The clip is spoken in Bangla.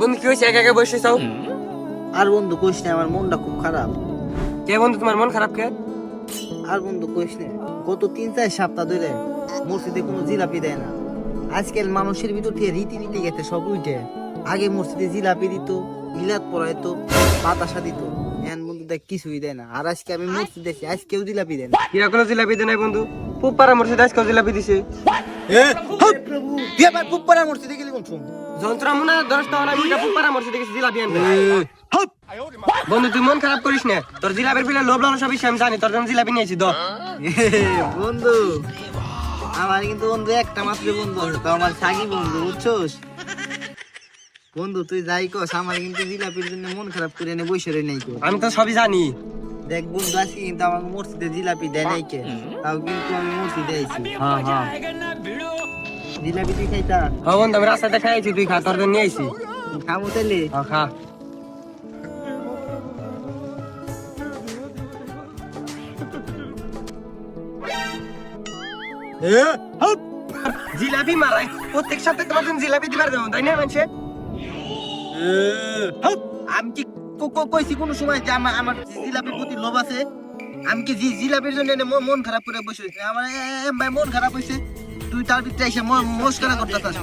বন্ধু কি হয়েছে একা একা বসে চাও? আর বন্ধু কইস না, আমার মনটা খুব খারাপ। কে বন্ধু তোমার মন খারাপ কে? আর বন্ধু কইস না, গত 3-4 সপ্তাহ ধরে মসজিদে কোনো জিলাপি দেয় না। আজকাল মানুষের ভিতর থেকে রীতিনীতি গেছে সব উঠে। আগে মসজিদে জিলাপি দিত, মিলাদ পড়াইতো, বাতাসা দিত। এখন বন্ধু দেখ কিছুই দেয় না। আর আজকে আমি মসজিদ দেখছি, আজকেও জিলাপি দেয় না। কিরা কোনো জিলাপি দেয় নাই বন্ধু? খুব পারা মরছে আজকেও জিলাপি দিছে। প্রভু তুই আবার খুব পড়া মসজিদে গেলি কোন সময়? যন্ত্র মনে 10 টাকা না মিটা খুব পারা মরছে দেখেছি জিলাপি আনবে। বন্ধু তুই মন খারাপ করিস না, তোর জিলাপির পিলে লোভ লালসা সবই আমি জানি, তোর জন্য জিলাপি নিয়েছি দ। বন্ধু আমার কিন্তু বন্ধু একটা মাত্র বন্ধু আছে, তো আমার সাগি বন্ধু, বুঝছোস? বন্ধু তুই যাই কস, আমার কিন্তু জিলাপির জন্য মন খারাপ করে এনে বসে রই নাই কেউ। আমি তো সবই জানি। দেখ বন্ধু আজকে কিন্তু আমার মসজিদে জিলাপি দেয় নাই কে, তাও কিন্তু আমি মসজিদে আইছি। হ্যাঁ হ্যাঁ জিলাপি তুই খাইতা? হ্যাঁ বন্ধু আমি রাস্তাতে খাইছি, তুই খা, তোর জন্য নিয়ে আইছি। খামু তাইলে? হ্যাঁ খা। জিলাপি মারাই প্রত্যেক সপ্তাহে তোমার জন্য জিলাপি দিবার দেবো তাই না মানুষে? আমি কি কইছি কোন সময় যে আমার জিলাপির প্রতি লোভ আছে? আমি কি জিলাপির জন্য এনে মন খারাপ করে বসে রইছি? আমার ভাই মন খারাপ হইছে, তুই তার ভিতরে এসে মস্করা করতেছিস।